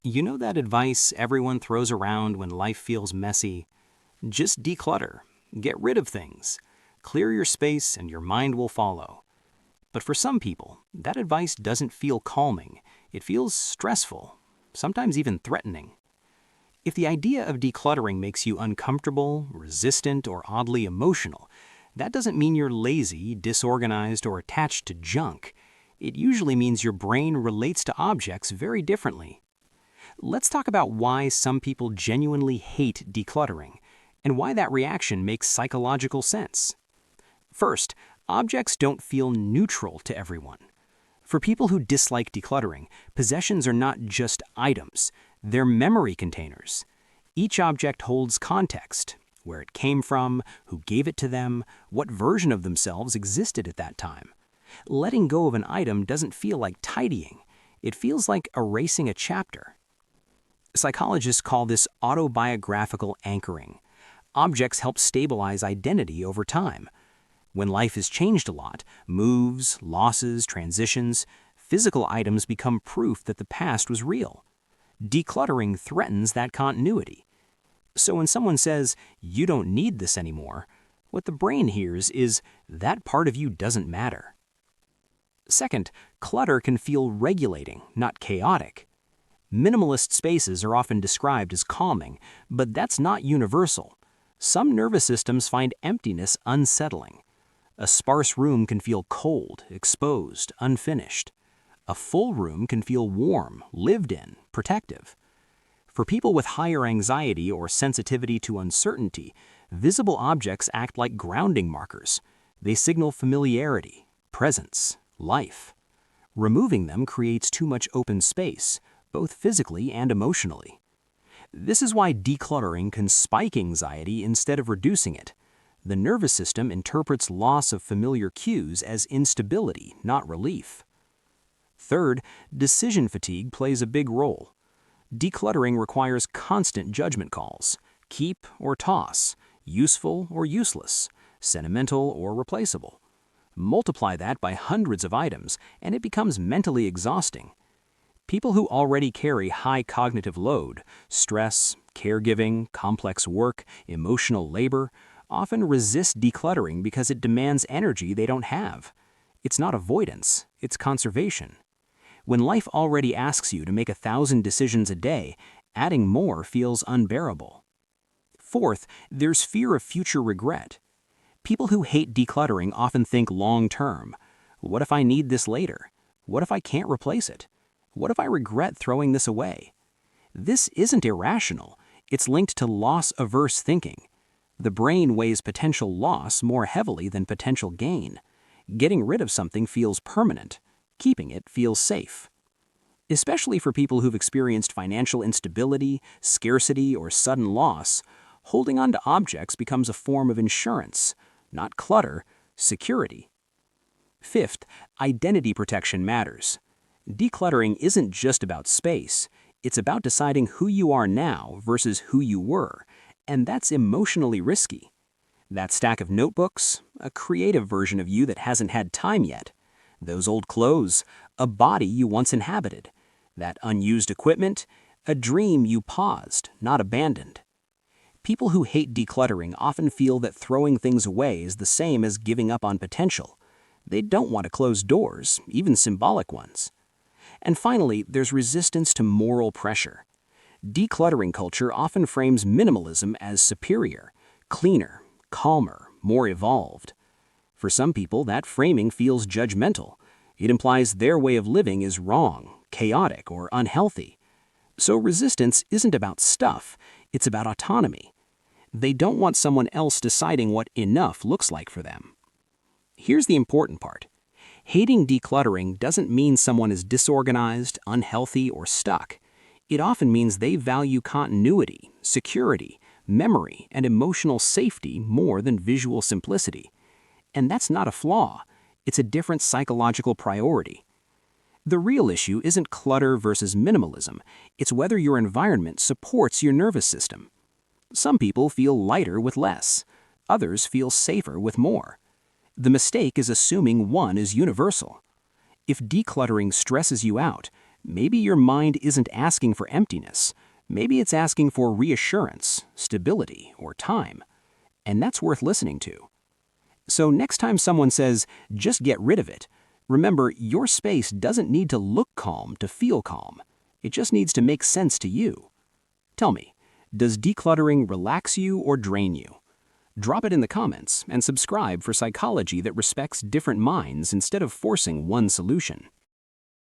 You know that advice everyone throws around when life feels messy? Just declutter. Get rid of things. Clear your space and your mind will follow. But for some people, that advice doesn't feel calming. It feels stressful, sometimes even threatening. If the idea of decluttering makes you uncomfortable, resistant, or oddly emotional, that doesn't mean you're lazy, disorganized, or attached to junk. It usually means your brain relates to objects very differently. Let's talk about why some people genuinely hate decluttering, and why that reaction makes psychological sense. First, objects don't feel neutral to everyone. For people who dislike decluttering, possessions are not just items, they're memory containers. Each object holds context, where it came from, who gave it to them, what version of themselves existed at that time. Letting go of an item doesn't feel like tidying, it feels like erasing a chapter. Psychologists call this autobiographical anchoring. Objects help stabilize identity over time. When life has changed a lot, moves, losses, transitions, physical items become proof that the past was real. Decluttering threatens that continuity. So when someone says, "You don't need this anymore," what the brain hears is, "That part of you doesn't matter." Second, clutter can feel regulating, not chaotic. Minimalist spaces are often described as calming, but that's not universal. Some nervous systems find emptiness unsettling. A sparse room can feel cold, exposed, unfinished. A full room can feel warm, lived in, protective. For people with higher anxiety or sensitivity to uncertainty, visible objects act like grounding markers. They signal familiarity, presence, life. Removing them creates too much open space, both physically and emotionally. This is why decluttering can spike anxiety instead of reducing it. The nervous system interprets loss of familiar cues as instability, not relief. Third, decision fatigue plays a big role. Decluttering requires constant judgment calls: keep or toss, useful or useless, sentimental or replaceable. Multiply that by hundreds of items, and it becomes mentally exhausting. People who already carry high cognitive load, stress, caregiving, complex work, emotional labor, often resist decluttering because it demands energy they don't have. It's not avoidance, it's conservation. When life already asks you to make 1,000 decisions a day, adding more feels unbearable. Fourth, there's fear of future regret. People who hate decluttering often think long-term. What if I need this later? What if I can't replace it? What if I regret throwing this away? This isn't irrational. It's linked to loss-averse thinking. The brain weighs potential loss more heavily than potential gain. Getting rid of something feels permanent. Keeping it feels safe. Especially for people who've experienced financial instability, scarcity, or sudden loss, holding on to objects becomes a form of insurance, not clutter, security. Fifth, identity protection matters. Decluttering isn't just about space, it's about deciding who you are now versus who you were, and that's emotionally risky. That stack of notebooks, a creative version of you that hasn't had time yet. Those old clothes, a body you once inhabited. That unused equipment, a dream you paused, not abandoned. People who hate decluttering often feel that throwing things away is the same as giving up on potential. They don't want to close doors, even symbolic ones. And finally, there's resistance to moral pressure. Decluttering culture often frames minimalism as superior, cleaner, calmer, more evolved. For some people, that framing feels judgmental. It implies their way of living is wrong, chaotic, or unhealthy. So resistance isn't about stuff, it's about autonomy. They don't want someone else deciding what enough looks like for them. Here's the important part. Hating decluttering doesn't mean someone is disorganized, unhealthy, or stuck. It often means they value continuity, security, memory, and emotional safety more than visual simplicity. And that's not a flaw. It's a different psychological priority. The real issue isn't clutter versus minimalism. It's whether your environment supports your nervous system. Some people feel lighter with less. Others feel safer with more. The mistake is assuming one is universal. If decluttering stresses you out, Maybe your mind isn't asking for emptiness. Maybe it's asking for reassurance, stability, or time. And that's worth listening to. So next time someone says, just get rid of it, remember your space doesn't need to look calm to feel calm. It just needs to make sense to you. Tell me, does decluttering relax you or drain you? Drop it in the comments and subscribe for psychology that respects different minds instead of forcing one solution.